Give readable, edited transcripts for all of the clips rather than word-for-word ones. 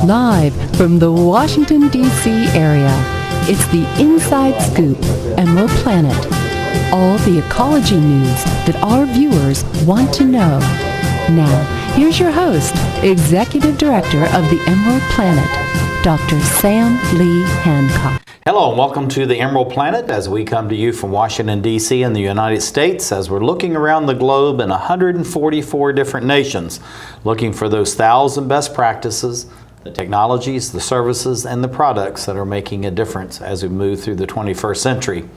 Live from the Washington, D.C. area, it's the Inside Scoop, Emerald Planet. All the ecology news that our viewers want to know. Now, here's your host, Executive Director of the Emerald Planet, Dr. Sam Lee Hancock. Hello and welcome to the Emerald Planet as we come to you from Washington, D.C. in the United States as we're looking around the globe in 144 different nations, looking for those 1,000 best practices, the technologies, the services, and the products that are making a difference as we move through the 21st century.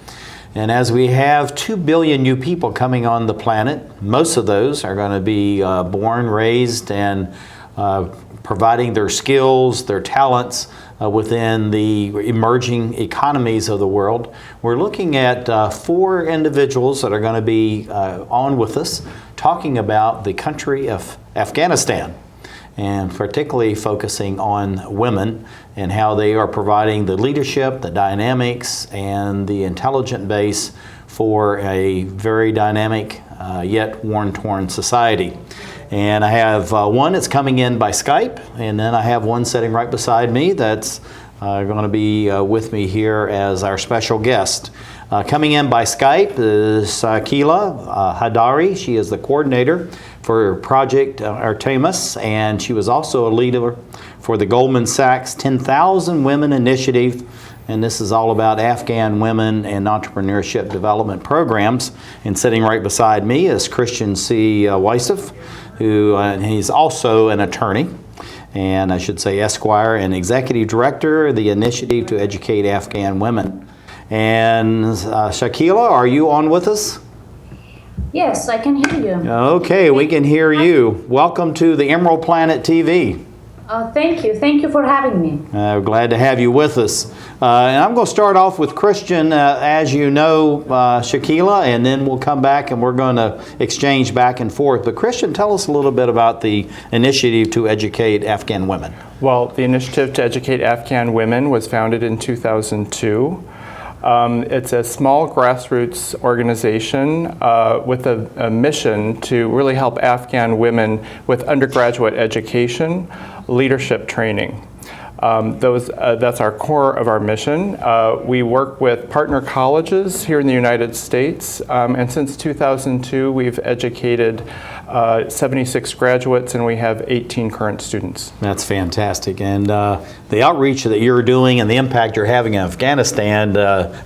And as we have 2 billion new people coming on the planet, most of those are going to be born, raised, and providing their skills, their talents within the emerging economies of the world. We're looking at 4 individuals that are going to be on with us talking about the country of Afghanistan, and particularly focusing on women and how they are providing the leadership, the dynamics, and the intelligent base for a very dynamic yet worn-torn society. And I have one that's coming in by Skype, and then I have one sitting right beside me that's going to be with me here as our special guest. Coming in by Skype is Shakila Haidari. She is the coordinator for Project Artemis, and she was also a leader for the Goldman Sachs 10,000 Women Initiative, and this is all about Afghan women and entrepreneurship development programs. And sitting right beside me is Christian C. Wistehuff, who he's also an attorney, and I should say Esquire, and Executive Director of the Initiative to Educate Afghan Women. And Shakila, are you on with us? Yes, I can hear you. Okay, we can hear you. Welcome to the Emerald Planet TV. Thank you. Thank you for having me. Glad to have you with us. And I'm going to start off with Christian, as you know, Shakila, and then we'll come back and we're going to exchange back and forth. But Christian, tell us a little bit about the Initiative to Educate Afghan Women. Well, the Initiative to Educate Afghan Women was founded in 2002. It's a small grassroots organization with a mission to really help Afghan women with undergraduate education, leadership training. That's our core of our mission. We work with partner colleges here in the United States, and since 2002 we've educated 76 graduates, and we have 18 current students. That's fantastic. And the outreach that you're doing and the impact you're having in Afghanistan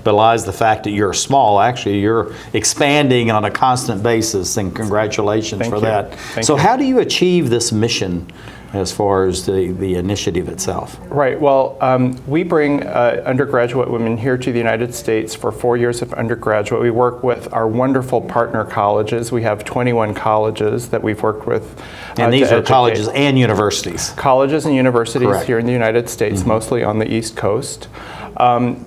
belies the fact that you're small. Actually, you're expanding on a constant basis, and congratulations for that. So how do you achieve this mission as far as the initiative itself? Right. Well, we bring undergraduate women here to the United States for 4 years of undergraduate. We work with our wonderful partner colleges. We have 21 colleges that we've worked with. And these are colleges and universities? Colleges and universities. Correct. Here in the United States, Mm-hmm. mostly on the East Coast.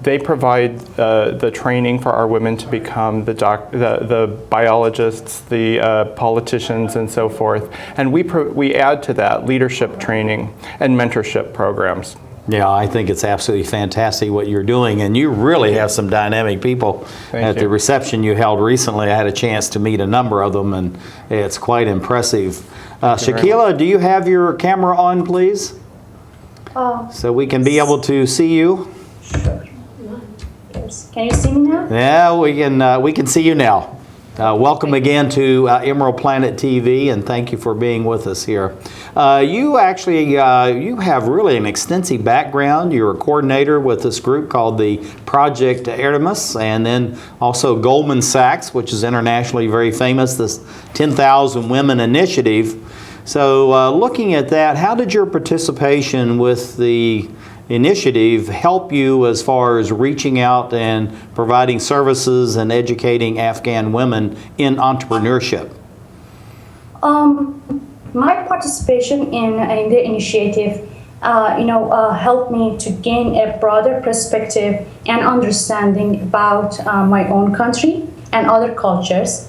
They provide the training for our women to become the biologists, the politicians, and so forth. And we add to that leadership training and mentorship programs. Yeah, I think it's absolutely fantastic what you're doing, and you really have some dynamic people. At the reception you held recently, I had a chance to meet a number of them, and it's quite impressive. Shakila, do you have your camera on, please? So we can be able to see you. Sure. Yes. Can you see me now? Yeah, we can see you now. Welcome again to Emerald Planet TV, and thank you for being with us here. You actually you have really an extensive background. You're a coordinator with this group called the Project Artemis, and then also Goldman Sachs, which is internationally very famous, this 10,000 Women Initiative. So looking at that, how did your participation with the initiative help you as far as reaching out and providing services and educating Afghan women in entrepreneurship? My participation in the initiative, helped me to gain a broader perspective and understanding about my own country and other cultures.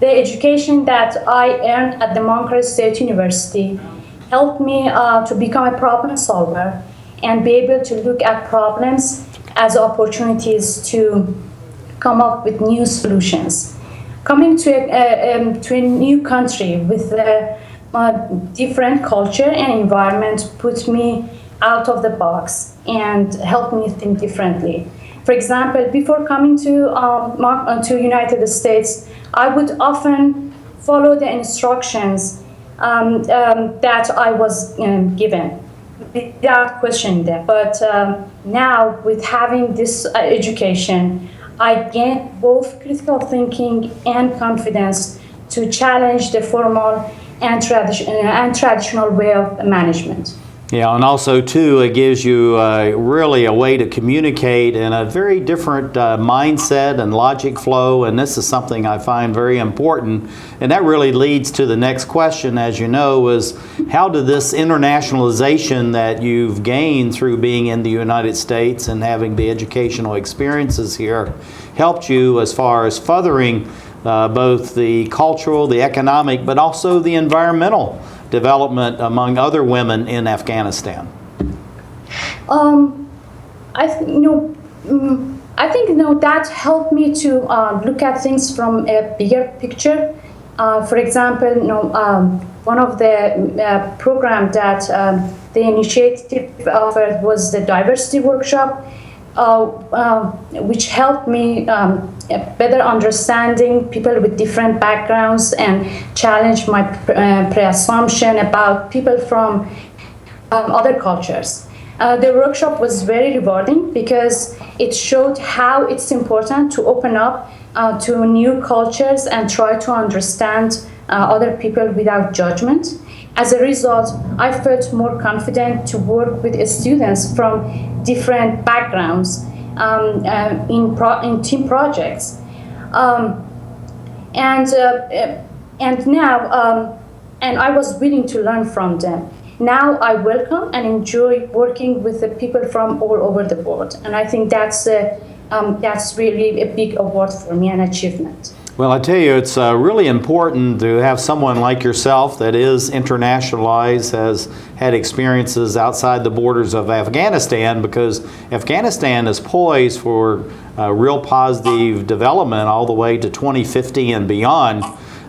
The education that I earned at the Montclair State University helped me to become a problem solver and be able to look at problems as opportunities to come up with new solutions. Coming to a new country with different culture and environment put me out of the box and helped me think differently. For example, before coming to United States, I would often follow the instructions that I was given without questioning them. But now, with having this education, I gain both critical thinking and confidence to challenge the formal and traditional way of management. Yeah, and also too, it gives you really a way to communicate in a very different mindset and logic flow, and this is something I find very important. And that really leads to the next question, as you know, is how did this internationalization that you've gained through being in the United States and having the educational experiences here helped you as far as furthering both the cultural, the economic, but also the environmental development among other women in Afghanistan? I think that helped me to look at things from a bigger picture. For example, one of the programs that the initiative offered was the diversity workshop, which helped me better understanding people with different backgrounds and challenge my pre-assumption about people from other cultures. The workshop was very rewarding because it showed how it's important to open up to new cultures and try to understand other people without judgment. As a result, I felt more confident to work with students from different backgrounds in team projects, and I was willing to learn from them. Now I welcome and enjoy working with the people from all over the world, and I think that's really a big award for me, an achievement. Well, I tell you, it's really important to have someone like yourself that is internationalized, has had experiences outside the borders of Afghanistan, because Afghanistan is poised for real positive development all the way to 2050 and beyond.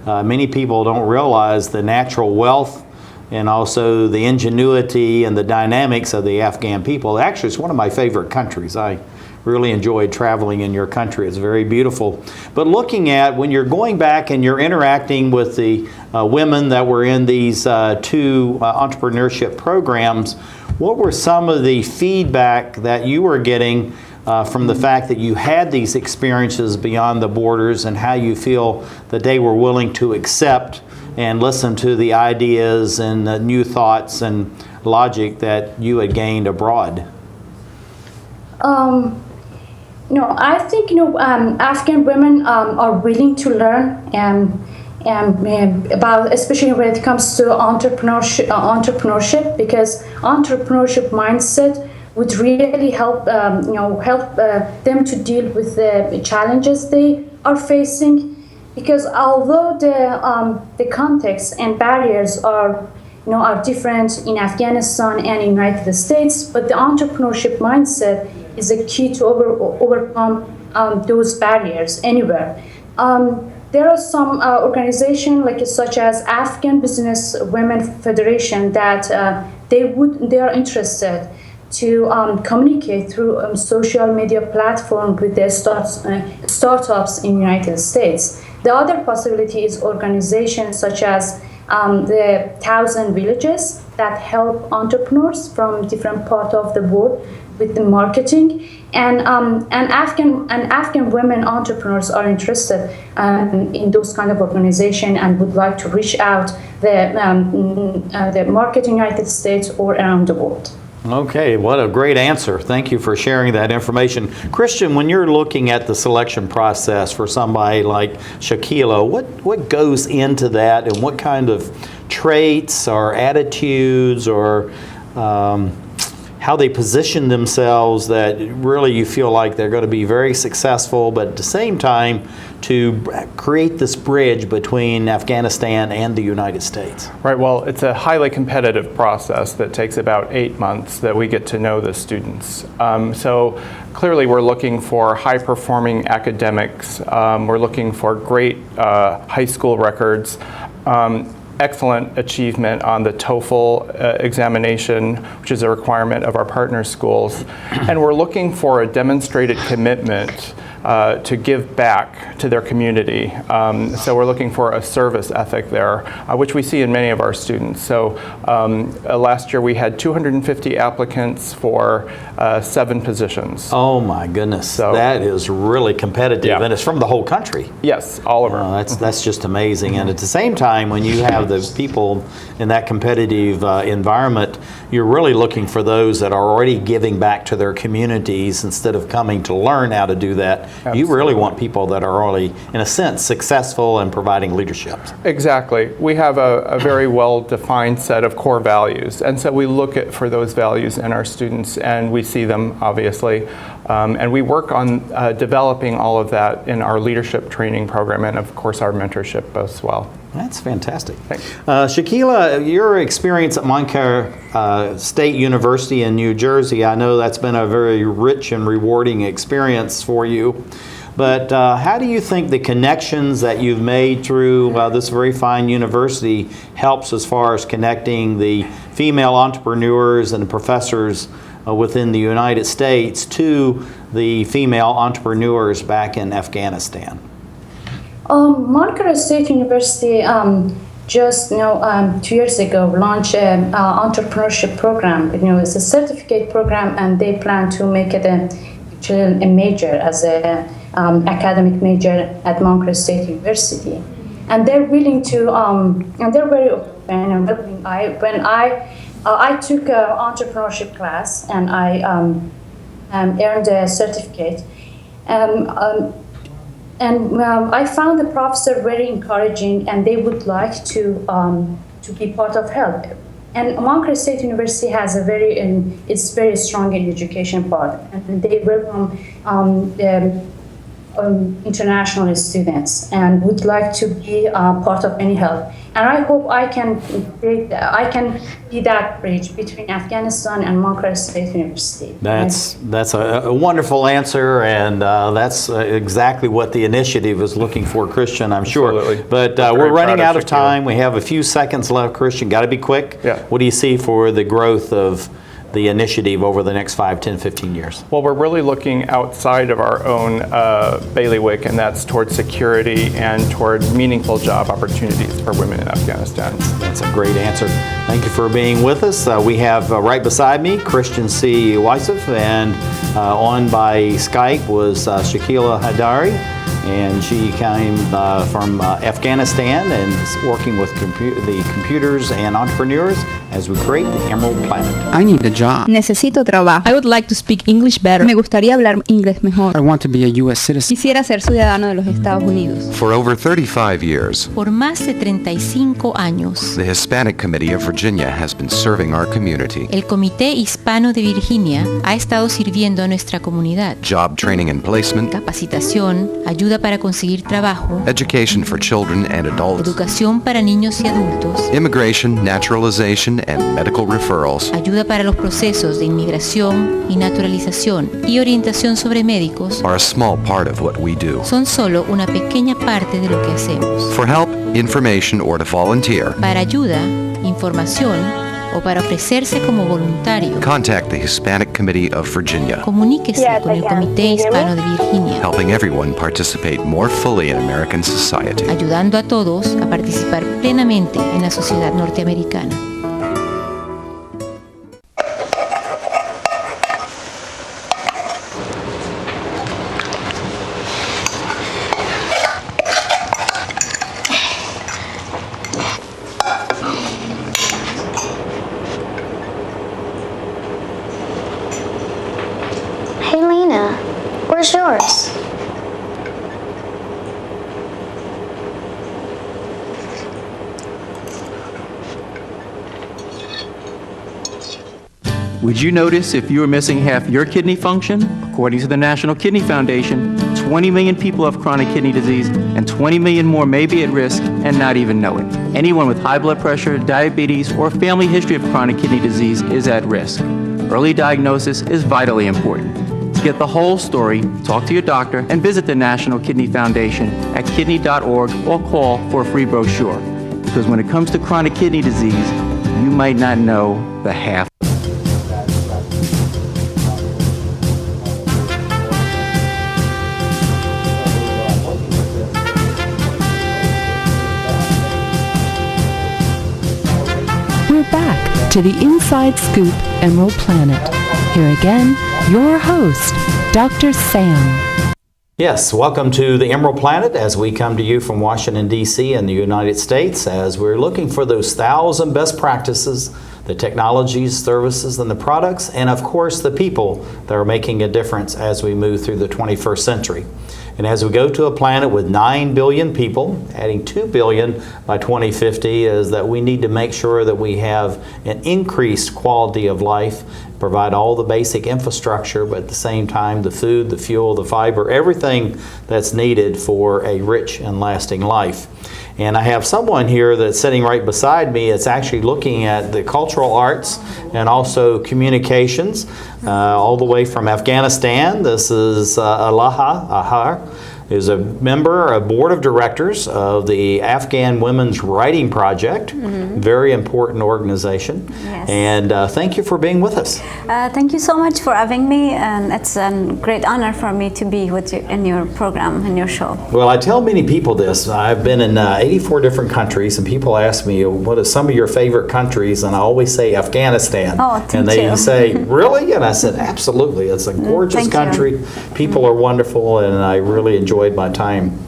Many people don't realize the natural wealth and also the ingenuity and the dynamics of the Afghan people. Actually, it's one of my favorite countries. I really enjoyed traveling in your country. It's very beautiful. But looking at when you're going back and you're interacting with the women that were in these two entrepreneurship programs, what were some of the feedback that you were getting from the fact that you had these experiences beyond the borders, and how you feel that they were willing to accept and listen to the ideas and the new thoughts and logic that you had gained abroad? I think Afghan women are willing to learn about, especially when it comes to entrepreneurship, because entrepreneurship mindset would really help them to deal with the challenges they are facing. Because although the context and barriers are different in Afghanistan and United States, but the entrepreneurship mindset is a key to overcome those barriers anywhere. There are some organizations such as Afghan Business Women Federation that they are interested to communicate through social media platform with their startups in the United States. The other possibility is organizations such as the 1,000 Villages that help entrepreneurs from different parts of the world with the marketing, and Afghan women entrepreneurs are interested in those kind of organization and would like to reach out the market in the United States or around the world. Okay, what a great answer. Thank you for sharing that information. Christian, when you're looking at the selection process for somebody like Shakila, what goes into that, and what kind of traits or attitudes or how they position themselves that really you feel like they're going to be very successful, but at the same time to create this bridge between Afghanistan and the United States? Right, well, it's a highly competitive process that takes about 8 months that we get to know the students. So clearly we're looking for high-performing academics. We're looking for great high school records. excellent achievement on the TOEFL examination, which is a requirement of our partner schools. And we're looking for a demonstrated commitment to give back to their community. So we're looking for a service ethic there, which we see in many of our students. So last year we had 250 applicants for 7 positions. Oh my goodness, So, that is really competitive, Yeah. and it's from the whole country. Yes, all over. That's just amazing. And at the same time, when you have the people in that competitive environment, you're really looking for those that are already giving back to their communities instead of coming to learn how to do that. Absolutely. You really want people that are already, in a sense, successful in providing leadership. Exactly. We have a very well-defined set of core values, and so we look for those values in our students, and we see them, obviously. And we work on developing all of that in our leadership training program and, of course, our mentorship as well. That's fantastic. Thanks. Shakila, your experience at Montclair State University in New Jersey, I know that's been a very rich and rewarding experience for you. But how do you think the connections that you've made through this very fine university helps as far as connecting the female entrepreneurs and professors within the United States to the female entrepreneurs back in Afghanistan? Montclair State University just 2 years ago launched an entrepreneurship program. It's a certificate program, and they plan to make it a major as a academic major at Montclair State University. And they're willing to, and they're very open and welcoming. I took an entrepreneurship class, and I earned a certificate. And I found the professor very encouraging, and they would like to be part of help. And Montclair State University has it's very strong in education part, and they welcome international students and would like to be part of any help. And I hope I can be that bridge between Afghanistan and Montclair State University. That's a wonderful answer, and that's exactly what the initiative is looking for, Christian, I'm sure. Absolutely. But we're running out of time. We have a few seconds left, Christian. Got to be quick. Yeah. What do you see for the growth of the initiative over the next 5, 10, 15 years? Well, we're really looking outside of our own bailiwick, and that's toward security and toward meaningful job opportunities for women in Afghanistan. That's a great answer. Thank you for being with us. We have right beside me Christian C. Wistehuff, and on by Skype was Shakila Haidari, and she came from Afghanistan and is working with the computers and entrepreneurs as we create the Emerald Planet. I need a job. Necesito trabajo. I would like to speak English better. Me gustaría hablar inglés mejor. I want to be a U.S. citizen. Quisiera ser ciudadano de los Estados Unidos. For over 35 years, Por más de 35 años, the Hispanic Committee of Virginia has been serving our community. el Comité Hispano de Virginia ha estado sirviendo a nuestra comunidad. Job training and placement, Capacitación, ayuda para conseguir trabajo, education for children and adults, educación para niños y adultos, immigration, naturalization, and medical referrals ayuda para los procesos de inmigración y naturalización y orientación sobre médicos are a small part of what we do. son solo una pequeña parte de lo que hacemos. For help, information, or to volunteer, Para ayuda, información o para ofrecerse como voluntario, contact the Hispanic Committee of Virginia, comuníquese con el Comité Hispano de Virginia, helping everyone participate more fully in American society. ayudando a todos a participar plenamente en la sociedad norteamericana. Hey Lena, where's yours? Would you notice if you were missing half your kidney function? According to the National Kidney Foundation, 20 million people have chronic kidney disease, and 20 million more may be at risk and not even know it. Anyone with high blood pressure, diabetes, or family history of chronic kidney disease is at risk. Early diagnosis is vitally important. To get the whole story, talk to your doctor and visit the National Kidney Foundation at kidney.org or call for a free brochure. Because when it comes to chronic kidney disease, you might not know the half. We're back to the Inside Scoop Emerald Planet. Here again, your host, Dr. Sam. Yes, welcome to the Emerald Planet as we come to you from Washington, D.C. in the United States as we're looking for those 1,000 best practices, the technologies, services, and the products, and of course the people that are making a difference as we move through the 21st century. And as we go to a planet with 9 billion people, adding 2 billion by 2050, is that we need to make sure that we have an increased quality of life, provide all the basic infrastructure, but at the same time the food, the fuel, the fiber, everything that's needed for a rich and lasting life. And I have someone here that's sitting right beside me that's actually looking at the cultural arts and also communications, all the way from Afghanistan. This is Alaha, Ahrar, is a member, a board of directors of the Afghan Women's Writing Project, very important organization. Yes. And thank you for being with us. Thank you so much for having me, and it's a great honor for me to be with you in your program, in your show. Well, I tell many people this. I've been in 84 different countries, and people ask me, what are some of your favorite countries? And I always say Afghanistan. Oh, thank and they you. say, really? And I said, absolutely. It's a gorgeous Thank country. you. People are wonderful, and I really enjoyed my time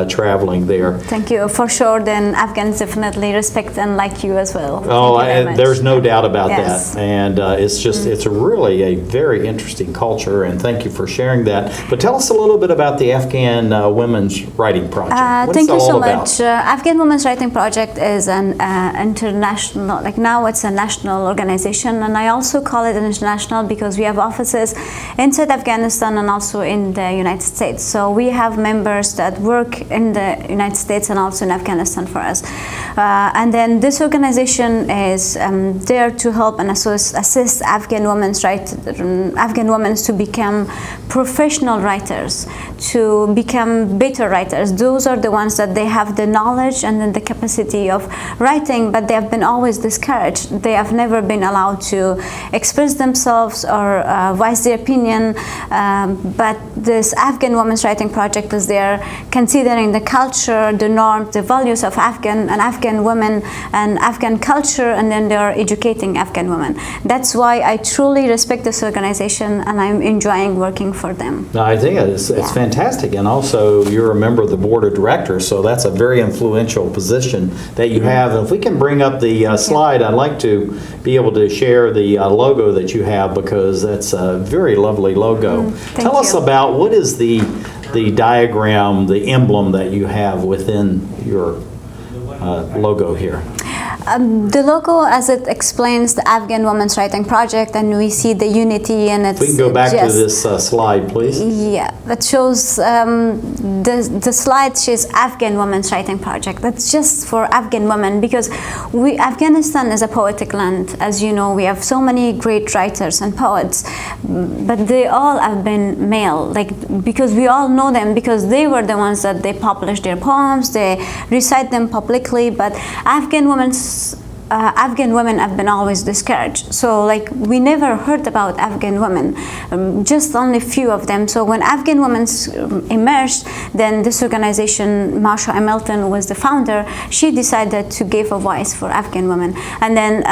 traveling there. Thank you. For sure, then Afghans definitely respect and like you as well. Oh, Thank you very much. there's no doubt about Yes. that. And it's just, it's really a very interesting culture, and thank you for sharing that. But tell us a little bit about the Afghan Women's Writing Project. What's Thank it you all so about? much. Afghan Women's Writing Project is an international, like now it's a national organization, and I also call it international because we have offices inside Afghanistan and also in the United States. So we have members that work in the United States and also in Afghanistan for us. And then this organization is there to help and assist Afghan women to become professional writers, to become better writers. Those are the ones that they have the knowledge and then the capacity of writing, but they have been always discouraged. They have never been allowed to express themselves or voice their opinion. But this Afghan Women's Writing Project is there, considering the culture, the norms, the values of Afghan women and Afghan culture, and then they are educating Afghan women. That's why I truly respect this organization, and I'm enjoying working for them. No, I think it's fantastic, and also you're a member of the board of directors, so that's a very influential position that you have. And if we can bring up the slide, I'd like to be able to share the logo that you have, because that's a very lovely logo. Tell us about what is the diagram, the emblem that you have within your logo here. The logo, as it explains the Afghan Women's Writing Project, and we see the unity, and it's. We can go back to this slide, please. Yeah, that shows the slide shows Afghan Women's Writing Project. That's just for Afghan women, because Afghanistan is a poetic land. As you know, we have so many great writers and poets, but they all have been male. Because we all know them because they were the ones that they published their poems, they recite them publicly. But Afghan women have been always discouraged. So we never heard about Afghan women, just only few of them. So when Afghan women emerged, then this organization, Marsha Hamilton, who was the founder, she decided to give a voice for Afghan women. And then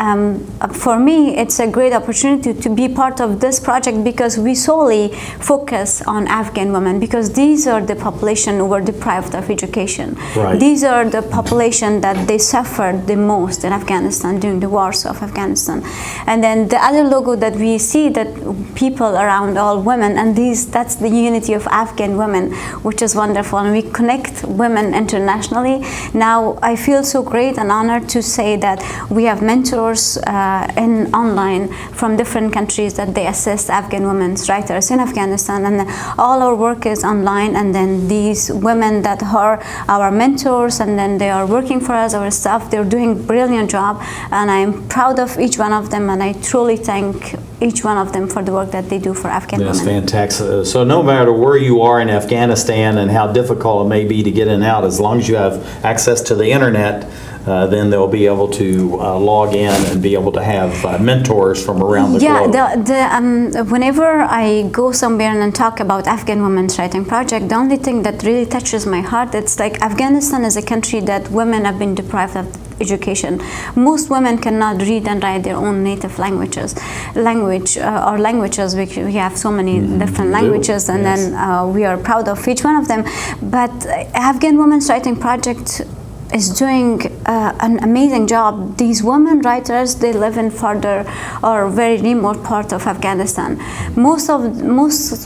for me, it's a great opportunity to be part of this project, because we solely focus on Afghan women, because these are the population who were deprived of education. Right. These are the population that they suffered the most in Afghanistan during the wars of Afghanistan. And then the other logo that we see, that people around all women, and that's the unity of Afghan women, which is wonderful. And we connect women internationally. Now I feel so great and honored to say that we have mentors online from different countries that they assist Afghan women's writers in Afghanistan, and all our work is online. And then these women that are our mentors, and then they are working for us, our staff, they're doing a brilliant job, and I'm proud of each one of them, and I truly thank each one of them for the work that they do for Afghan women. That's fantastic. So no matter where you are in Afghanistan and how difficult it may be to get in and out, as long as you have access to the internet, then they'll be able to log in and be able to have mentors from around the globe. Whenever I go somewhere and talk about Afghan Women's Writing Project, the only thing that really touches my heart, it's like Afghanistan is a country that women have been deprived of education. Most women cannot read and write their own native languages. Or languages, we have so many different languages, and then we are proud of each one of them. But Afghan Women's Writing Project is doing an amazing job. These women writers, they live in further or very remote part of Afghanistan. Most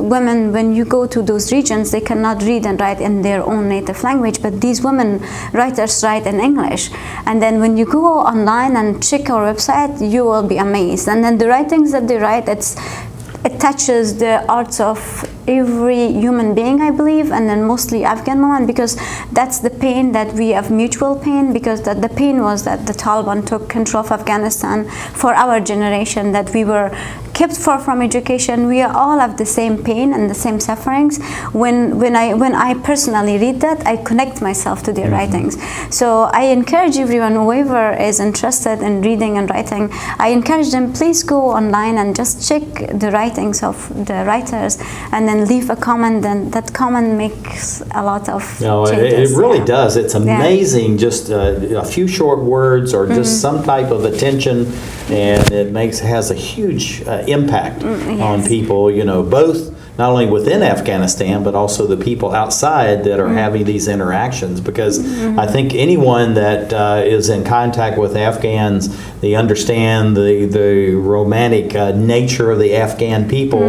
women, when you go to those regions, they cannot read and write in their own native language, but these women writers write in English. And then when you go online and check our website, you will be amazed. And then the writings that they write, it touches the arts of every human being, I believe, and then mostly Afghan women, because that's the pain that we have, mutual pain, because the pain was that the Taliban took control of Afghanistan for our generation, that we were kept far from education. We all have the same pain and the same sufferings. When I personally read that, I connect myself to their writings. So I encourage everyone, whoever is interested in reading and writing, I encourage them, please go online and just check the writings of the writers, and then leave a comment, and that comment makes a lot of changes. It really does. It's amazing, just a few short words or just some type of attention, and it has a huge impact on people, both not only within Afghanistan, but also the people outside that are having these interactions. Because I think anyone that is in contact with Afghans, they understand the romantic nature of the Afghan people.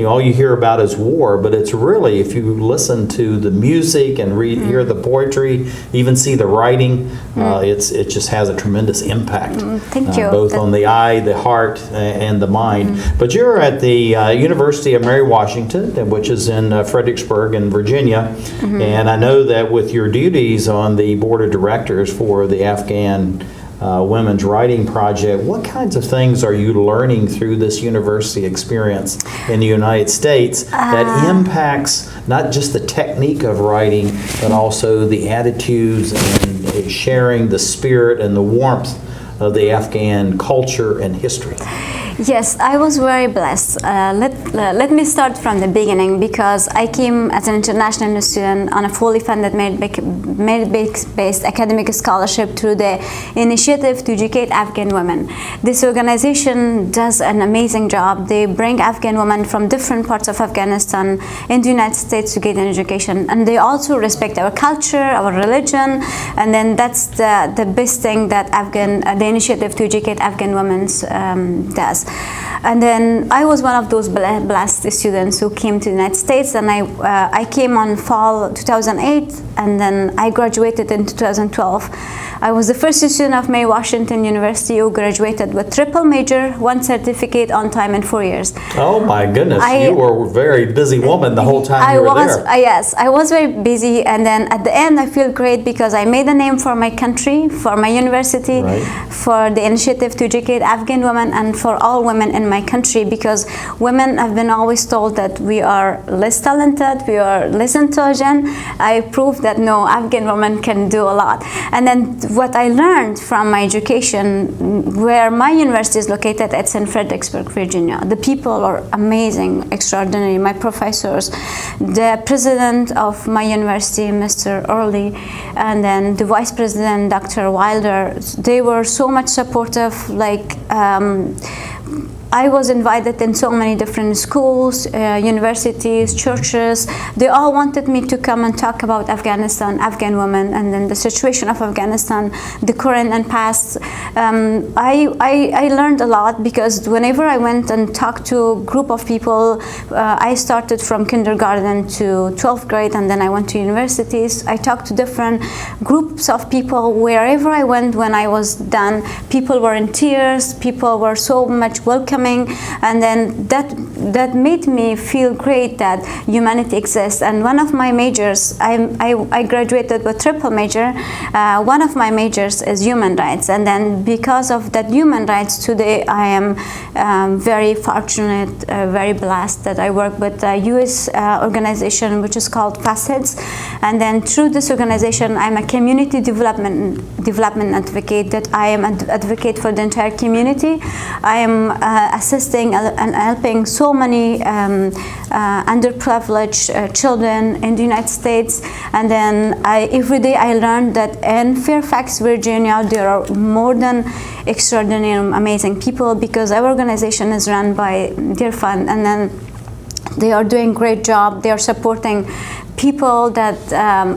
All you hear about is war, but it's really, if you listen to the music and hear the poetry, even see the writing, it just has a tremendous impact. Thank you. Both on the eye, the heart, and the mind. But you're at the University of Mary Washington, which is in Fredericksburg in Virginia. And I know that with your duties on the board of directors for the Afghan Women's Writing Project, what kinds of things are you learning through this university experience in the United States that impacts not just the technique of writing, but also the attitudes and sharing the spirit and the warmth of the Afghan culture and history? Yes, I was very blessed. Let me start from the beginning, because I came as an international student on a fully funded merit-based academic scholarship through the Initiative to Educate Afghan Women. This organization does an amazing job. They bring Afghan women from different parts of Afghanistan in the United States to get an education, and they also respect our culture, our religion, and then that's the best thing that the Initiative to Educate Afghan Women does. And then I was one of those blessed students who came to the United States, and I came on fall 2008, and then I graduated in 2012. I was the first student of Mary Washington University who graduated with triple major, 1 certificate on time in 4 years. Oh my goodness, you were a very busy woman the whole time you were there. Yes, I was very busy, and then at the end I feel great because I made a name for my country, for my university, for the Initiative to Educate Afghan Women, and for all women in my country, because women have been always told that we are less talented, we are less intelligent. I proved that no, Afghan women can do a lot. And then what I learned from my education, where my university is located, it's in Fredericksburg, Virginia. The people are amazing, extraordinary. My professors, the president of my university, Mr. Early, and then the vice president, Dr. Wilder, they were so much supportive. I was invited in so many different schools, universities, churches. They all wanted me to come and talk about Afghanistan, Afghan women, and then the situation of Afghanistan, the current and past. I learned a lot, because whenever I went and talked to a group of people, I started from kindergarten to 12th grade, and then I went to universities. I talked to different groups of people. Wherever I went, when I was done, people were in tears. People were so much welcoming. coming, and then that made me feel great that humanity exists. And one of my majors, I graduated with triple major. One of my majors is human rights, and then because of that human rights, today I am very fortunate, very blessed that I work with a U.S. organization which is called Facets, and then through this organization I'm a community development advocate, that I am an advocate for the entire community. I am assisting and helping so many underprivileged children in the United States, and then every day I learned that in Fairfax, Virginia, there are more than extraordinary, amazing people, because our organization is run by their fund, and then they are doing a great job. They are supporting people that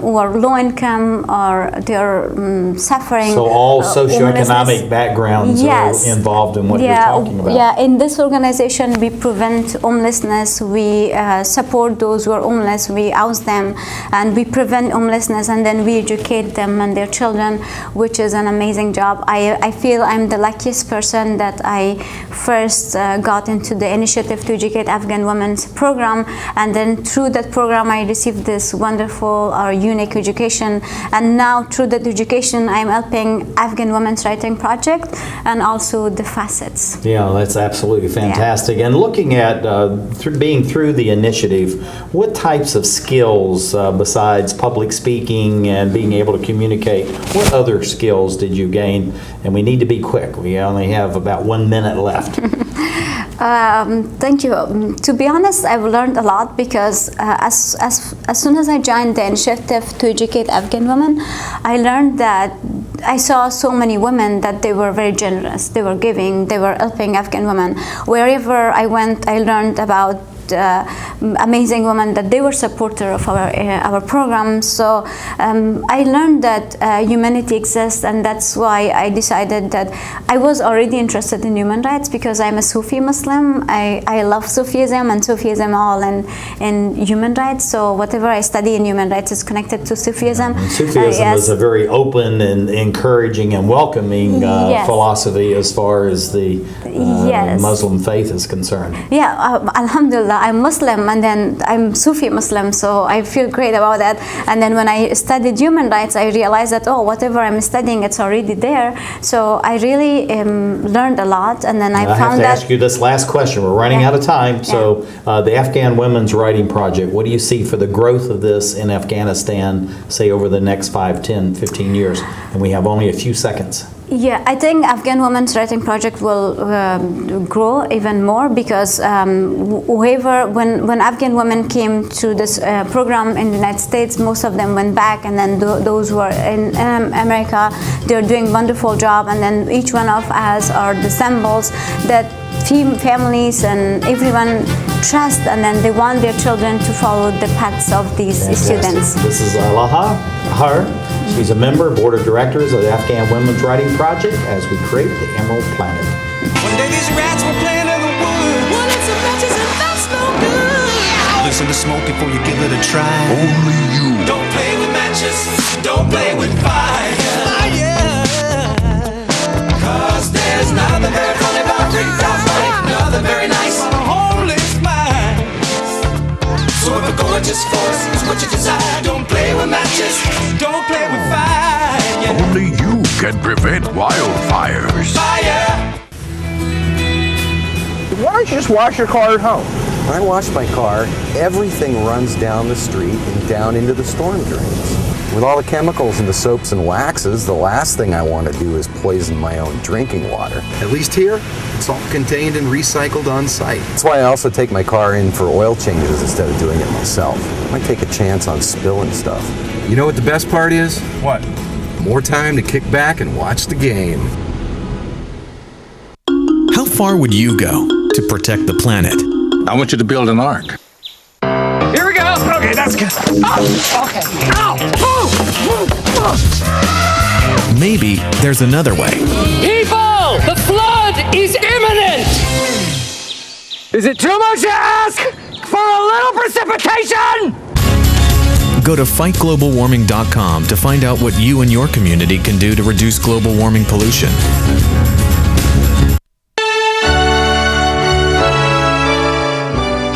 who are low income or they're suffering. So all socioeconomic backgrounds are involved in what you're talking about. Yeah, in this organization we prevent homelessness, we support those who are homeless, we house them, and we prevent homelessness, and then we educate them and their children, which is an amazing job. I feel I'm the luckiest person that I first got into the initiative to educate Afghan women's program, and then through that program I received this wonderful or unique education, and now through that education I'm helping Afghan Women's Writing Project and also the Facets. Yeah, that's absolutely fantastic. And looking at being through the initiative, what types of skills besides public speaking and being able to communicate, what other skills did you gain? And we need to be quick. We only have about 1 minute left. Thank you. To be honest, I've learned a lot, because as soon as I joined the initiative to educate Afghan women, I learned that I saw so many women that they were very generous. They were giving, they were helping Afghan women. Wherever I went, I learned about amazing women that they were supporter of our program. So I learned that humanity exists, and that's why I decided that I was already interested in human rights, because I'm a Sufi Muslim. I love Sufism and Sufism all in human rights. So whatever I study in human rights is connected to Sufism. And Sufism is a very open and encouraging and welcoming philosophy as far as the Muslim faith is concerned. Yeah, Alhamdulillah, I'm Muslim, and then I'm Sufi Muslim, so I feel great about that. And then when I studied human rights, I realized that, whatever I'm studying, it's already there. So I really learned a lot, and then I found that... I have to ask you this last question. We're running out of time. So the Afghan Women's Writing Project, what do you see for the growth of this in Afghanistan, say over the next 5, 10, 15 years? And we have only a few seconds. Yeah, I think Afghan Women's Writing Project will grow even more, because when Afghan women came to this program in the United States, most of them went back, and then those who are in America, they're doing a wonderful job, and then each one of us are the symbols that families and everyone trust, and then they want their children to follow the paths of these students. This is Alaha. She's a member, board of directors of the Afghan Women's Writing Project as we create the Emerald Planet. One day these rats were playing in the woods. One lit some matches and that's no good. Listen to smoke before you give it a try. Only you. Don't play with matches. Don't play with fire. Cause there's nothing very funny about rooftop life. Nothing very nice on a homeless mind. So if a gorgeous force is what you desire, don't play with matches. Don't play with fire. Only you can prevent wildfires. Fire. Why don't you just wash your car at home? When I wash my car, everything runs down the street and down into the storm drains. With all the chemicals in the soaps and waxes, the last thing I want to do is poison my own drinking water. At least here, it's all contained and recycled on site. That's why I also take my car in for oil changes instead of doing it myself. I might take a chance on spilling stuff. You know what the best part is? What? More time to kick back and watch the game. How far would you go to protect the planet? I want you to build an ark. Here we go. Okay, that's good. Oh, okay. Ow! Maybe there's another way. People, the flood is imminent. Is it too much to ask for a little precipitation? Go to fightglobalwarming.com to find out what you and your community can do to reduce global warming pollution.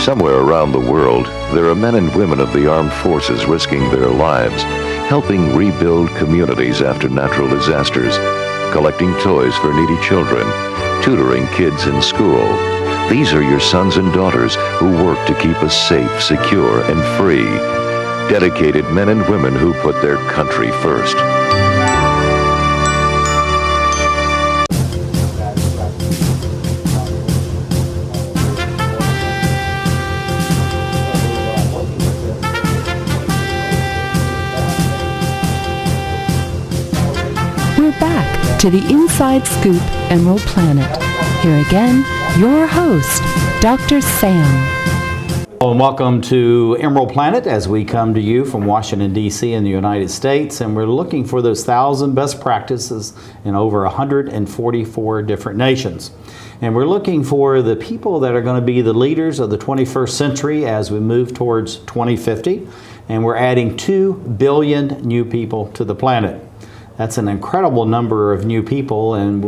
Somewhere around the world, there are men and women of the armed forces risking their lives, helping rebuild communities after natural disasters, collecting toys for needy children, tutoring kids in school. These are your sons and daughters who work to keep us safe, secure, and free. Dedicated men and women who put their country first. We're back to the Inside Scoop Emerald Planet. Here again, your host, Dr. Sam. Hello and welcome to Emerald Planet as we come to you from Washington, D.C. in the United States, and we're looking for those 1,000 best practices in over 144 different nations. And we're looking for the people that are going to be the leaders of the 21st century as we move towards 2050, and we're adding 2 billion new people to the planet. That's an incredible number of new people, and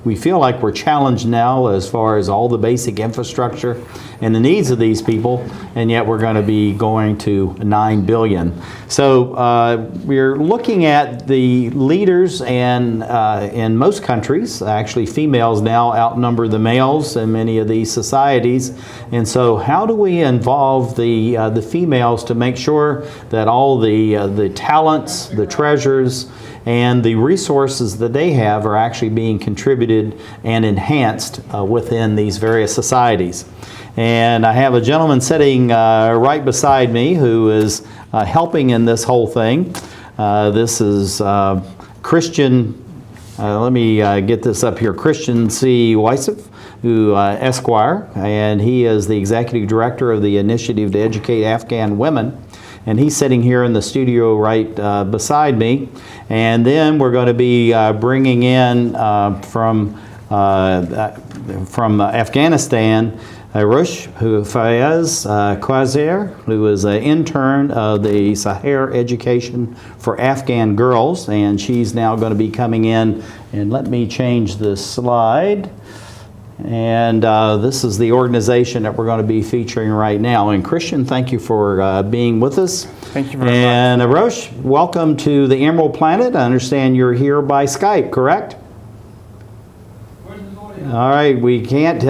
we feel like we're challenged now as far as all the basic infrastructure and the needs of these people, and yet we're going to be going to 9 billion. So we're looking at the leaders, and in most countries, actually females now outnumber the males in many of these societies. And so how do we involve the females to make sure that all the talents, the treasures, and the resources that they have are actually being contributed and enhanced within these various societies? And I have a gentleman sitting right beside me who is helping in this whole thing. This is Christian, let me get this up here, Christian C. Wistehuff, who Esquire, and he is the Executive Director of the Initiative to Educate Afghan Women. And he's sitting here in the studio right beside me. And then we're going to be bringing in from Afghanistan, Airokhsh, Faiz, Qaisary, who is an intern of the Sahar Education for Afghan Girls, and she's now going to be coming in. And let me change this slide. And this is the organization that we're going to be featuring right now. And Christian, thank you for being with us. Thank you very much. And Airokhsh, welcome to the Emerald Planet. I understand you're here by Skype, correct? All right, we can't,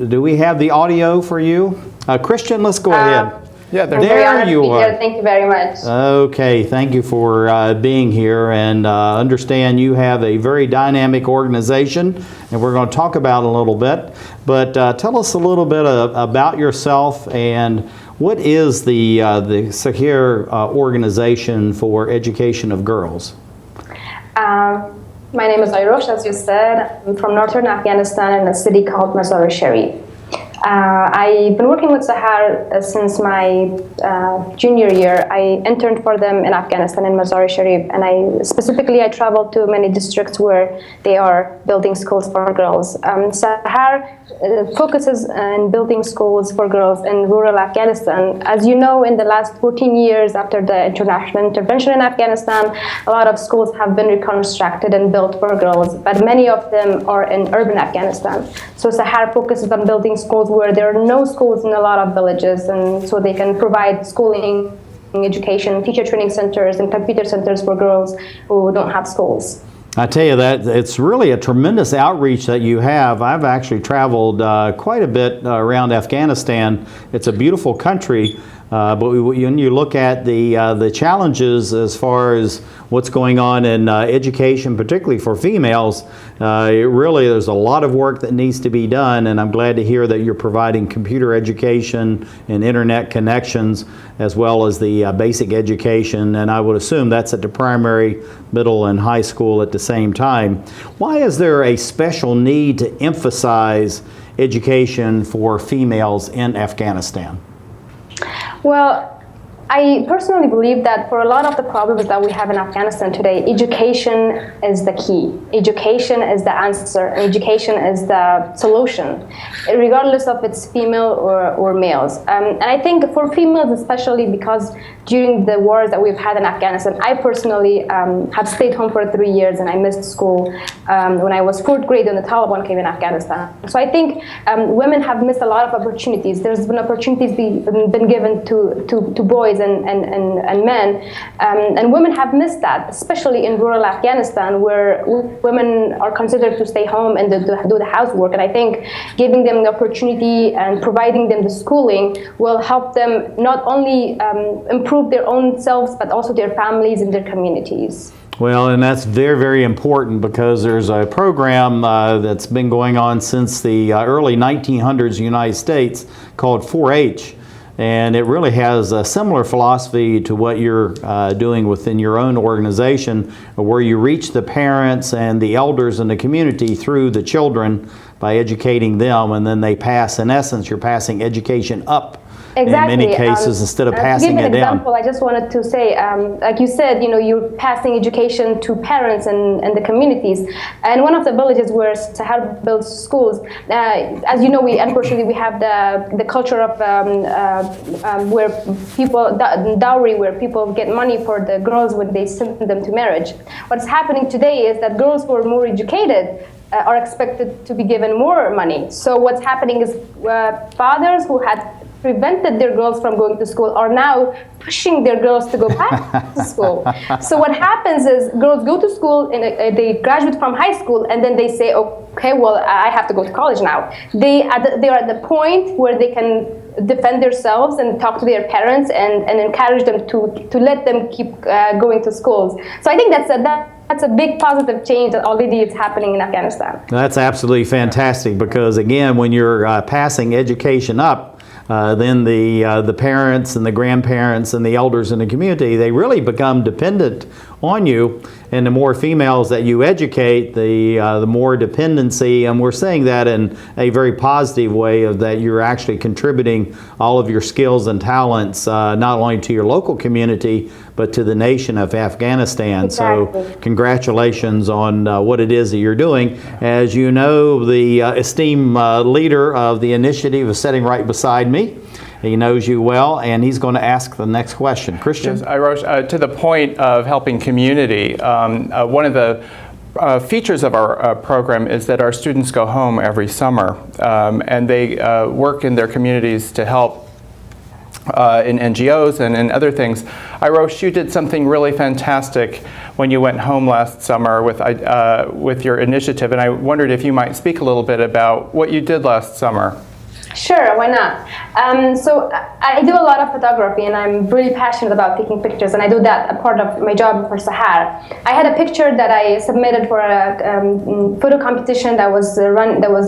do we have the audio for you? Christian, let's go ahead. Yeah, there you are. Thank you very much. Okay, thank you for being here, and understand you have a very dynamic organization, and we're going to talk about it a little bit. But tell us a little bit about yourself, and what is the Sahar organization for education of girls? My name is Airokhsh, as you said. I'm from northern Afghanistan in a city called Basiri. I've been working with Sahar since my junior year. I interned for them in Afghanistan in Mazar-e Sharif, and I traveled to many districts where they are building schools for girls. Sahar focuses on building schools for girls in rural Afghanistan. As you know, in the last 14 years after the international intervention in Afghanistan, a lot of schools have been reconstructed and built for girls, but many of them are in urban Afghanistan. So Sahar focuses on building schools where there are no schools in a lot of villages, and so they can provide schooling, education, teacher training centers, and computer centers for girls who don't have schools. I tell you that it's really a tremendous outreach that you have. I've actually traveled quite a bit around Afghanistan. It's a beautiful country, but when you look at the challenges as far as what's going on in education, particularly for females, there's a lot of work that needs to be done, and I'm glad to hear that you're providing computer education and internet connections as well as the basic education, and I would assume that's at the primary, middle, and high school at the same time. Why is there a special need to emphasize education for females in Afghanistan? Well, I personally believe that for a lot of the problems that we have in Afghanistan today, education is the key. Education is the answer. Education is the solution, regardless of it's female or males. And I think for females especially, because during the wars that we've had in Afghanistan, I personally have stayed home for 3 years and I missed school when I was 4th grade when the Taliban came in Afghanistan. So I think women have missed a lot of opportunities. There's been opportunities been given to boys and men, and women have missed that, especially in rural Afghanistan, where women are considered to stay home and do the housework. And I think giving them the opportunity and providing them the schooling will help them not only improve their own selves, but also their families and their communities. Well, and that's very, very important because there's a program that's been going on since the early 1900s in the United States called 4-H. And it really has a similar philosophy to what you're doing within your own organization, where you reach the parents and the elders in the community through the children by educating them, and then they pass, in essence, you're passing education up. Exactly. In many cases, instead of passing it down. To give an example, I just wanted to say, like you said, you're passing education to parents and the communities. And one of the villages where Sahar builds schools, as you know, unfortunately we have the culture of where people, dowry, where people get money for the girls when they send them to marriage. What's happening today is that girls who are more educated are expected to be given more money. So what's happening is fathers who had prevented their girls from going to school are now pushing their girls to go back to school. So what happens is girls go to school and they graduate from high school, and then they say, okay, well, I have to go to college now. They are at the point where they can defend themselves and talk to their parents and encourage them to let them keep going to schools. So I think that's a big positive change that already is happening in Afghanistan. That's absolutely fantastic, because again, when you're passing education up, then the parents and the grandparents and the elders in the community, they really become dependent on you. And the more females that you educate, the more dependency, and we're saying that in a very positive way, of that you're actually contributing all of your skills and talents, not only to your local community, but to the nation of Afghanistan. Exactly. So congratulations on what it is that you're doing. As you know, the esteemed leader of the initiative is sitting right beside me. He knows you well, and he's going to ask the next question. Christian? Yes, Airokhsh, to the point of helping community, one of the features of our program is that our students go home every summer, and they work in their communities to help in NGOs and in other things. Airokhsh, you did something really fantastic when you went home last summer with your initiative, and I wondered if you might speak a little bit about what you did last summer. Sure, why not? So I do a lot of photography, and I'm really passionate about taking pictures, and I do that a part of my job for Sahar. I had a picture that I submitted for a photo competition that was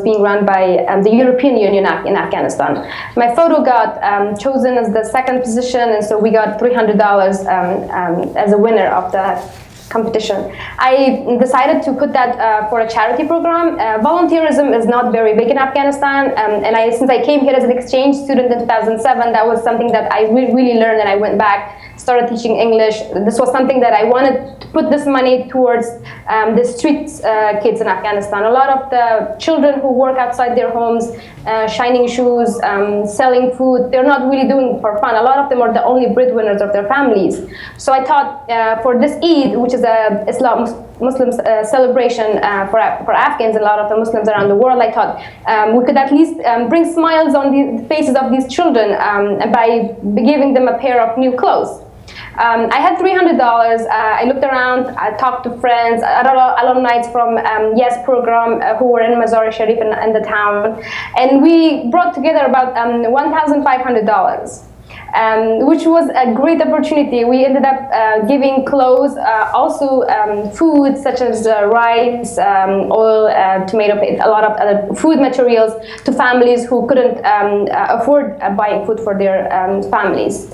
being run by the European Union in Afghanistan. My photo got chosen as the second position, and so we got $300 as a winner of the competition. I decided to put that for a charity program. Volunteerism is not very big in Afghanistan, and since I came here as an exchange student in 2007, that was something that I really learned, and I went back, started teaching English. This was something that I wanted to put this money towards the street kids in Afghanistan. A lot of the children who work outside their homes, shining shoes, selling food, they're not really doing it for fun. A lot of them are the only breadwinners of their families. So I thought for this Eid, which is a Muslim celebration for Afghans and a lot of the Muslims around the world, I thought we could at least bring smiles on the faces of these children by giving them a pair of new clothes. I had $300. I looked around, I talked to friends, alumni from YES program who were in Mazar-e Sharif in the town, and we brought together about $1,500. Which was a great opportunity. We ended up giving clothes, also food such as rice, oil, tomato paste, a lot of other food materials to families who couldn't afford buying food for their families.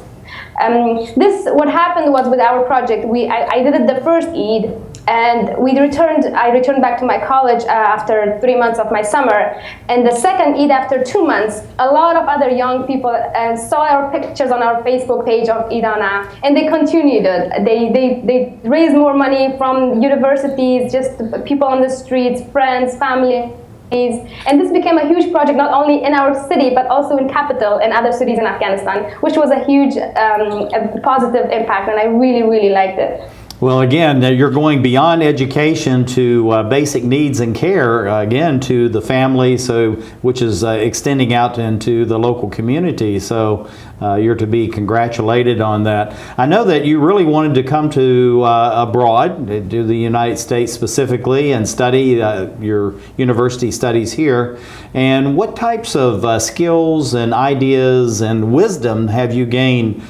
What happened was with our project, I did it the first Eid. And I returned back to my college after 3 months of my summer. And the second Eid, after 2 months, a lot of other young people saw our pictures on our Facebook page of Idana, and they continued it. They raised more money from universities, just people on the streets, friends, family. And this became a huge project, not only in our city, but also in capital and other cities in Afghanistan, which was a huge a positive impact, and I really, really liked it. Well, again, you're going beyond education to basic needs and care, again, to the family, which is extending out into the local community. So you're to be congratulated on that. I know that you really wanted to come to abroad, to the United States specifically, and study your university studies here. And what types of skills and ideas and wisdom have you gained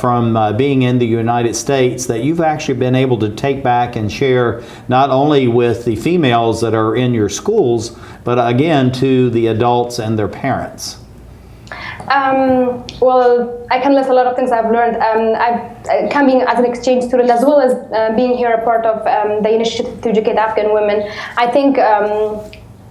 from being in the United States that you've actually been able to take back and share not only with the females that are in your schools, but again to the adults and their parents? Well, I can list a lot of things I've learned. I've coming as an exchange student, as well as being here a part of the initiative to educate Afghan women. I think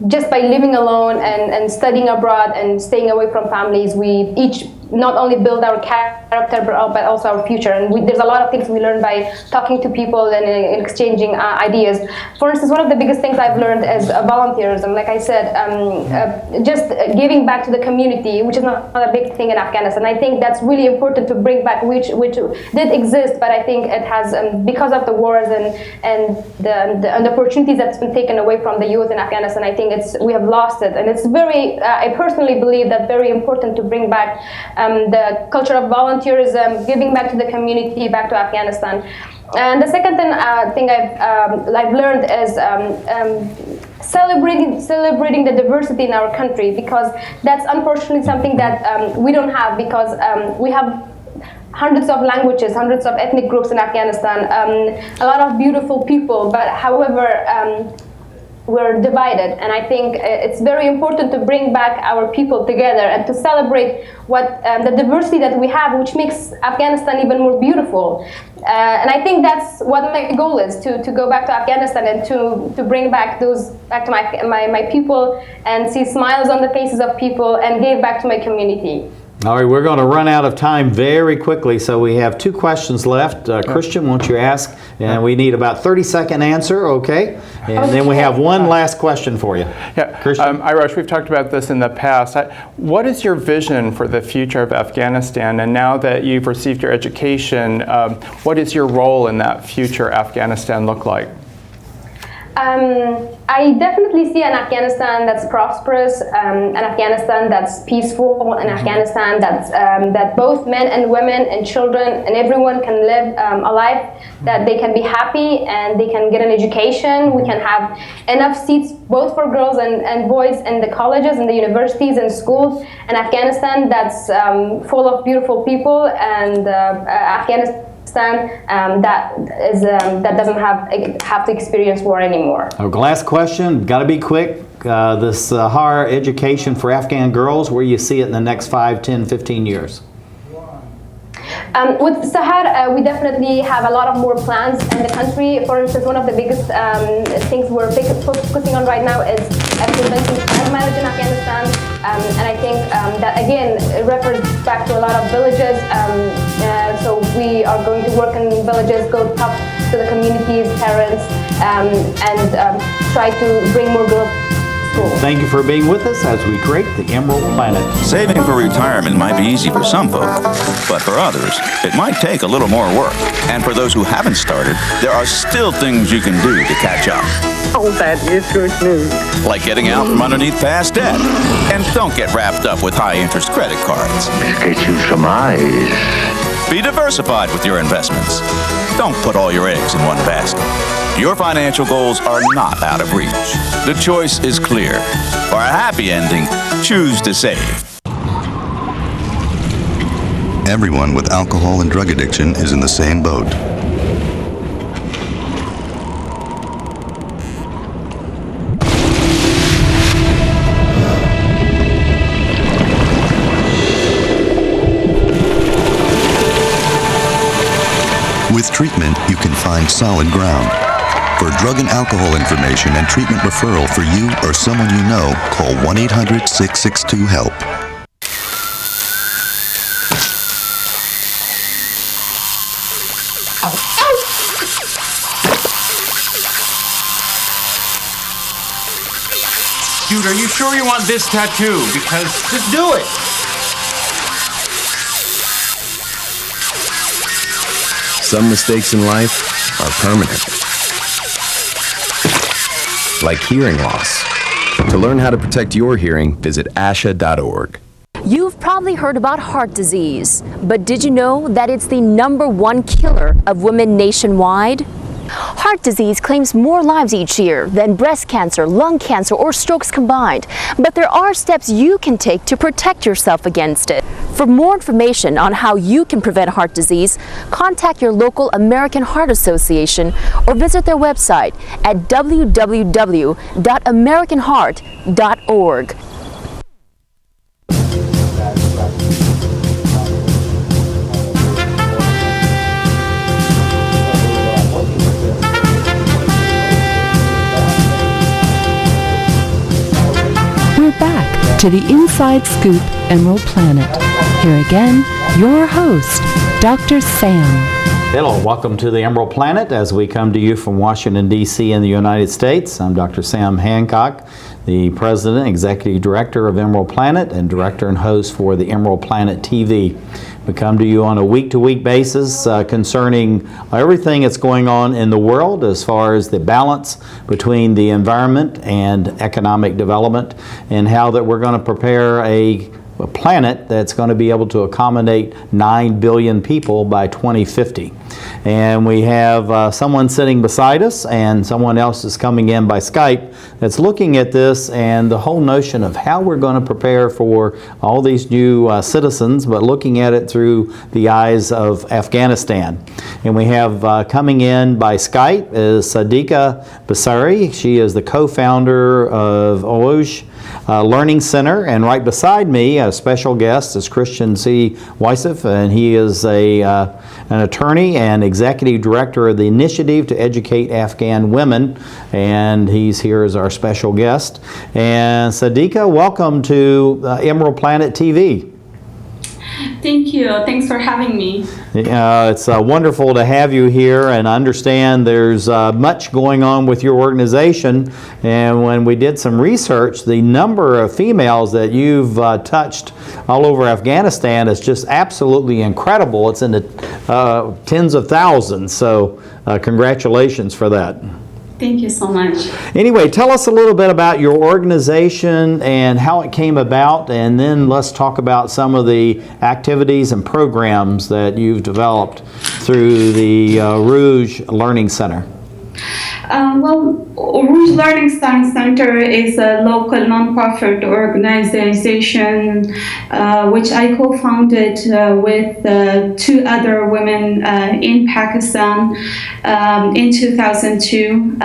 just by living alone and studying abroad and staying away from families, we each not only build our character but also our future. And there's a lot of things we learn by talking to people and exchanging ideas. For instance, one of the biggest things I've learned is volunteerism. Like I said, just giving back to the community, which is not a big thing in Afghanistan. I think that's really important to bring back, which did exist, but I think it has, because of the wars and the opportunities that's been taken away from the youth in Afghanistan, I think we have lost it. And it's very, I personally believe that very important to bring back the culture of volunteerism, giving back to the community, back to Afghanistan. And the second thing I've learned is celebrating the diversity in our country, because that's unfortunately something that we don't have, because we have hundreds of languages, hundreds of ethnic groups in Afghanistan, a lot of beautiful people, but however, we're divided. And I think it's very important to bring back our people together and to celebrate what the diversity that we have, which makes Afghanistan even more beautiful. And I think that's what my goal is, to go back to Afghanistan and to bring back to my people and see smiles on the faces of people and give back to my community. All right, we're going to run out of time very quickly, so we have 2 questions left. Christian, won't you ask? And we need about 30-second answer, okay? And then we have one last question for you. Yeah, Christian? Airokhsh, we've talked about this in the past. What is your vision for the future of Afghanistan? And now that you've received your education, what does your role in that future Afghanistan look like? I definitely see an Afghanistan that's prosperous, an Afghanistan that's peaceful, an Afghanistan that's that both men and women and children and everyone can live a life that they can be happy and they can get an education. We can have enough seats both for girls and boys in the colleges and the universities and schools. An Afghanistan that's full of beautiful people, and Afghanistan that doesn't have to experience war anymore. Okay, last question, got to be quick. The Sahar education for Afghan girls, where you see it in the next 5, 10, 15 years? With Sahar, we definitely have a lot of more plans in the country. For instance, one of the biggest things we're focusing on right now is preventing child marriage in Afghanistan. And I think that, again, it refers back to a lot of villages. So we are going to work in villages, go talk to the communities, parents, and try to bring more girls. Thank you for being with us as we create the Emerald Planet. Saving for retirement might be easy for some folk, but for others, it might take a little more work. And for those who haven't started, there are still things you can do to catch up. Oh, that is good news. Like getting out from underneath past debt. And don't get wrapped up with high-interest credit cards. Get you some eyes. Be diversified with your investments. Don't put all your eggs in one basket. Your financial goals are not out of reach. The choice is clear. For a happy ending, choose to save. Everyone with alcohol and drug addiction is in the same boat. With treatment, you can find solid ground. For drug and alcohol information and treatment referral for you or someone you know, call 1-800-662-HELP. Dude, are you sure you want this tattoo? Because just do it. Some mistakes in life are permanent. Like hearing loss. To learn how to protect your hearing, visit asha.org. You've probably heard about heart disease, but did you know that it's the #1 killer of women nationwide? Heart disease claims more lives each year than breast cancer, lung cancer, or strokes combined. But there are steps you can take to protect yourself against it. For more information on how you can prevent heart disease, contact your local American Heart Association or visit their website at www.americanheart.org. Back to the Inside Scoop Emerald Planet. Here again, your host, Dr. Sam. Hello, welcome to the Emerald Planet as we come to you from Washington, D.C. in the United States. I'm Dr. Sam Hancock, the President, Executive Director of Emerald Planet and Director and host for the Emerald Planet TV. We come to you on a week-to-week basis concerning everything that's going on in the world as far as the balance between the environment and economic development, and how that we're going to prepare a planet that's going to be able to accommodate 9 billion people by 2050. And we have someone sitting beside us and someone else is coming in by Skype that's looking at this and the whole notion of how we're going to prepare for all these new citizens, but looking at it through the eyes of Afghanistan. And we have coming in by Skype is Sadiqa Basiri. She is the co-founder of Oruj Learning Center, and right beside me, a special guest is Christian C. Wistehuff, and he is an attorney and executive director of the Initiative to Educate Afghan Women, and he's here as our special guest. And Sadiqa, welcome to Emerald Planet TV. Thank you. Thanks for having me. It's wonderful to have you here, and I understand there's much going on with your organization. And when we did some research, the number of females that you've touched all over Afghanistan is just absolutely incredible. It's in the tens of thousands. So congratulations for that. Thank you so much. Anyway, tell us a little bit about your organization and how it came about, and then let's talk about some of the activities and programs that you've developed through the Oruj Learning Center. Well, Oruj Learning Center is a local nonprofit organization which I co-founded with 2 other women in Pakistan in 2002.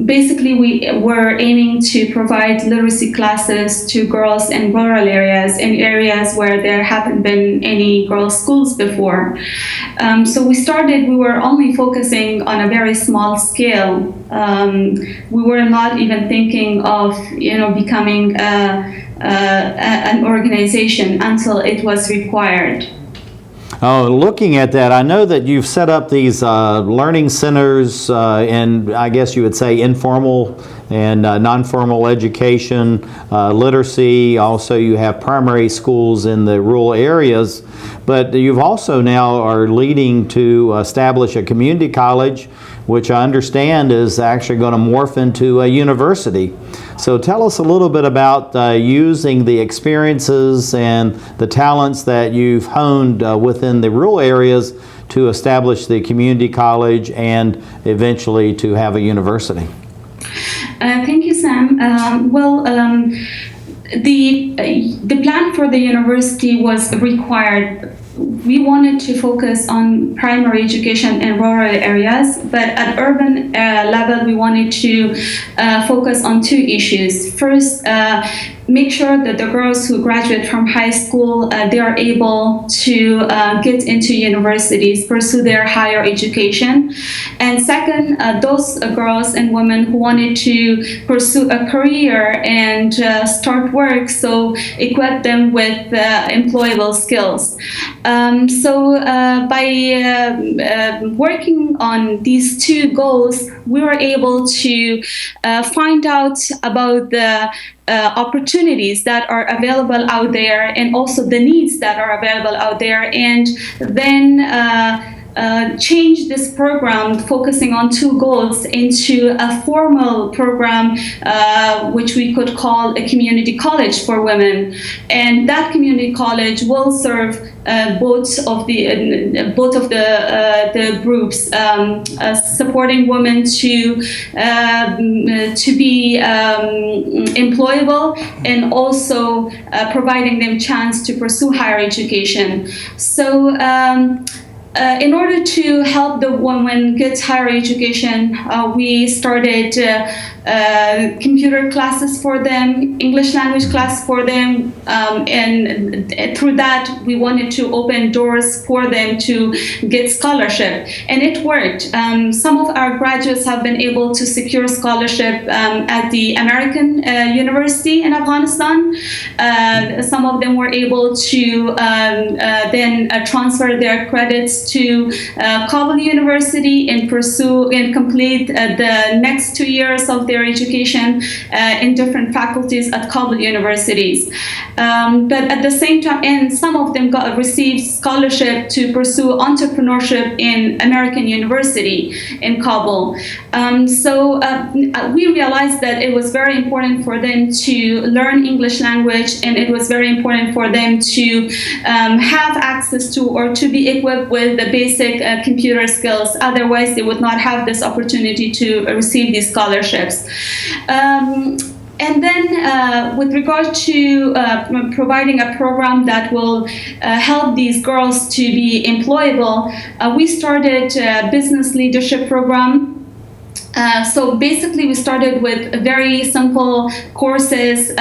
Basically, we were aiming to provide literacy classes to girls in rural areas, in areas where there haven't been any girls' schools before. So we were only focusing on a very small scale. We were not even thinking of, becoming an organization until it was required. Looking at that, I know that you've set up these learning centers in, I guess you would say, informal and non-formal education, literacy. Also, you have primary schools in the rural areas. But you've also now are leading to establish a community college, which I understand is actually going to morph into a university. So tell us a little bit about using the experiences and the talents that you've honed within the rural areas to establish the community college and eventually to have a university. Thank you, Sam. The plan for the university was required we wanted to focus on primary education in rural areas, but at urban level, we wanted to focus on two issues. First, make sure that the girls who graduate from high school, they are able to get into universities, pursue their higher education. And second, those girls and women who wanted to pursue a career and start work, so equip them with employable skills. So by working on these two goals, we were able to find out about the opportunities that are available out there and also the needs that are available out there, and then change this program focusing on two goals into a formal program which we could call a community college for women. And that community college will serve both of the groups, supporting women to be employable and also providing them chance to pursue higher education. So in order to help the women get higher education, we started computer classes for them, English language class for them, and through that we wanted to open doors for them to get scholarship, and it worked. Some of our graduates have been able to secure scholarship at the American University in Afghanistan. Some of them were able to then transfer their credits to Kabul University and pursue and complete the next 2 years of their education in different faculties at Kabul universities. But at the same time, and some of them received scholarship to pursue entrepreneurship in American University in Kabul. So we realized that it was very important for them to learn English language, and it was very important for them to have access to or to be equipped with the basic computer skills. Otherwise, they would not have this opportunity to receive these scholarships. And then with regard to providing a program that will help these girls to be employable, we started a business leadership program. So basically, we started with very simple courses,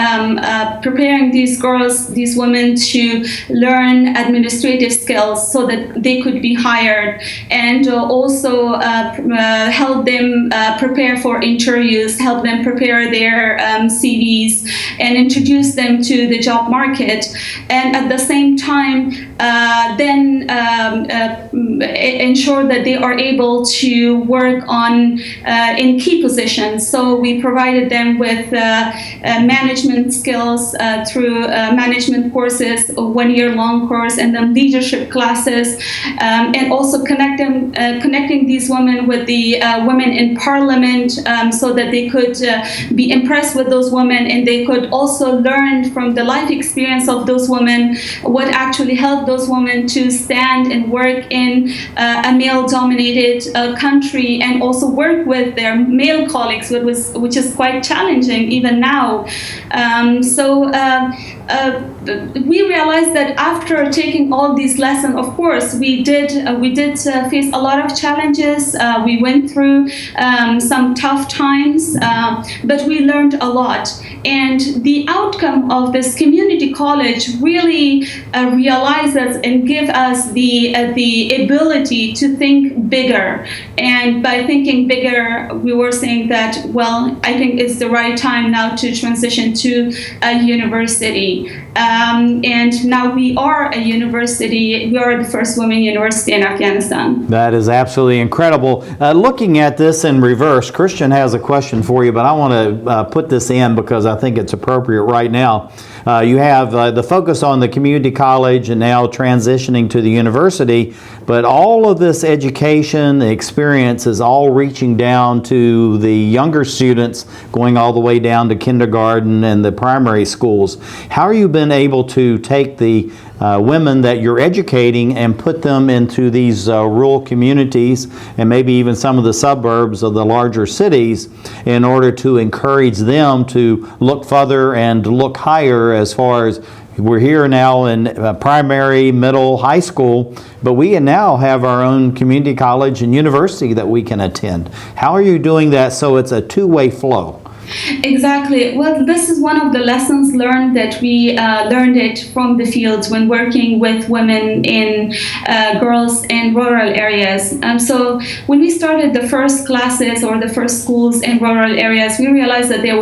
preparing these girls, these women to learn administrative skills so that they could be hired, and also help them prepare for interviews, help them prepare their CVs, and introduce them to the job market. And at the same time, then ensure that they are able to work on in key positions. So we provided them with management skills through management courses, a 1-year-long course, and then leadership classes, and also connecting these women with the women in parliament, so that they could be impressed with those women, and they could also learn from the life experience of those women what actually helped those women to stand and work in a male-dominated country, and also work with their male colleagues, which is quite challenging even now. So we realized that after taking all these lessons, of course, we did face a lot of challenges. We went through some tough times, but we learned a lot. And the outcome of this community college really realizes and give us the ability to think bigger. And by thinking bigger, we were saying that, well, I think it's the right time now to transition to a university. And now we are a university. We are the first women university in Afghanistan. That is absolutely incredible. Looking at this in reverse, Christian has a question for you, but I want to put this in because I think it's appropriate right now. You have the focus on the community college and now transitioning to the university, but all of this education, the experience is all reaching down to the younger students, going all the way down to kindergarten and the primary schools. How how have you been able to take the women that you're educating and put them into these rural communities and maybe even some of the suburbs of the larger cities in order to encourage them to look further and look higher as far as we're here now in primary, middle, high school, but we now have our own community college and university that we can attend. How are you doing that so it's a two-way flow? Exactly. Well, this is one of the lessons learned that we learned it from the fields when working with women in girls in rural areas. So when we started the first classes or the first schools in rural areas, we realized that there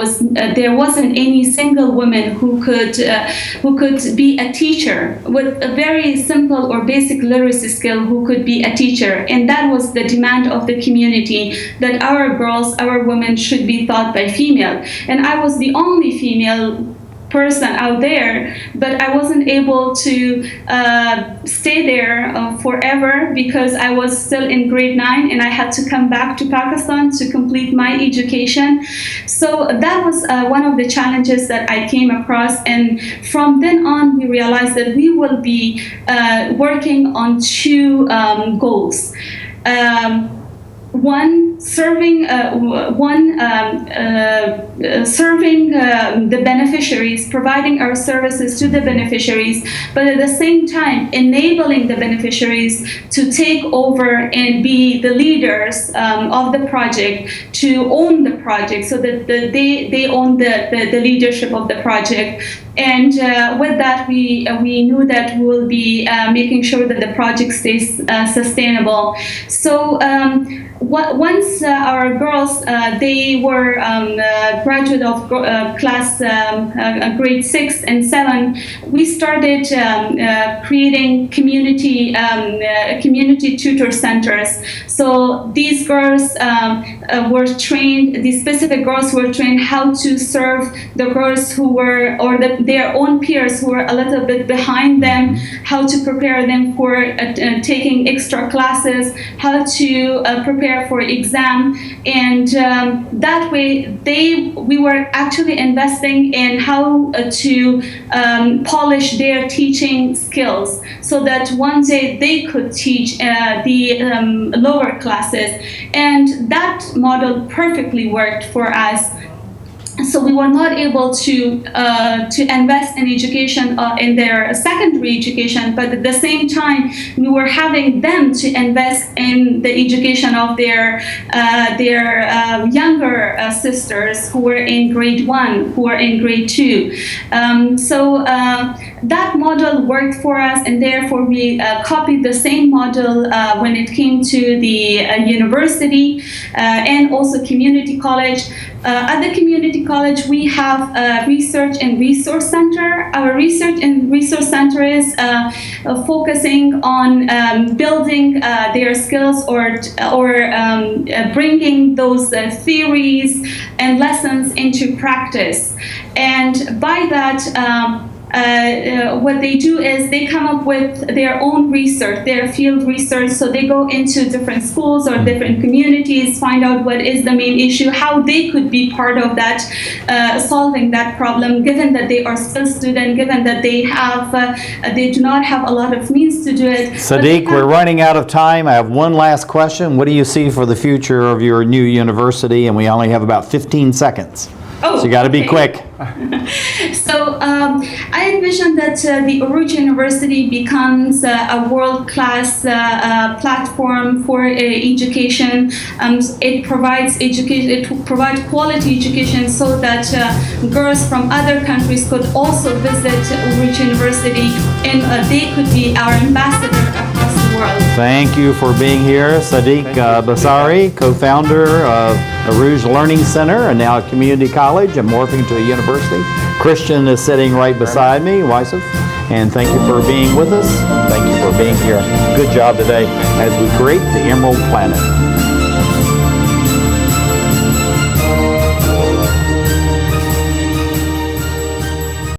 wasn't any single woman who could be a teacher with a very simple or basic literacy skill who could be a teacher, and that was the demand of the community, that our girls, our women should be taught by females. And I was the only female person out there, but I wasn't able to stay there forever because I was still in grade 9 and I had to come back to Pakistan to complete my education. So that was one of the challenges that I came across, and from then on we realized that we will be working on two goals. One, serving the beneficiaries, providing our services to the beneficiaries, but at the same time enabling the beneficiaries to take over and be the leaders of the project, to own the project, so that they own the leadership of the project. And with that, we knew that we will be making sure that the project stays sustainable. So once our girls, they were graduate of class grade 6 and 7, we started creating community tutor centers. So these girls were trained, these specific girls were trained how to serve the girls who were, or their own peers who were a little bit behind them, how to prepare them for taking extra classes, how to prepare for exam, and that way we were actually investing in how to polish their teaching skills so that one day they could teach the lower classes, and that model perfectly worked for us. So we were not able to invest in education in their secondary education, but at the same time we were having them to invest in the education of their younger sisters who were in grade 1, who were in grade 2. So that model worked for us, and therefore we copied the same model when it came to the university and also community college. At the community college, we have a research and resource center. Our research and resource center is focusing on building their skills or bringing those theories and lessons into practice. And by that, what they do is they come up with their own research, their field research. So they go into different schools or different communities, find out what is the main issue, how they could be part of that, solving that problem, given that they are still students, given that they do not have a lot of means to do it. Sadiq, we're running out of time. I have one last question. What do you see for the future of your new university? And we only have about 15 seconds. Oh, so you got to be quick. So I envision that the Oruj University becomes a world-class platform for education. It provides education. It provides quality education so that girls from other countries could also visit Oruj University, and they could be our ambassador across the world. Thank you for being here, Sadiq Basiri, co-founder of Oruj Learning Center and now a community college and morphing to a university. Christian is sitting right beside me, Wistehuff, and thank you for being with us. Thank you for being here. Good job today as we create the Emerald Planet.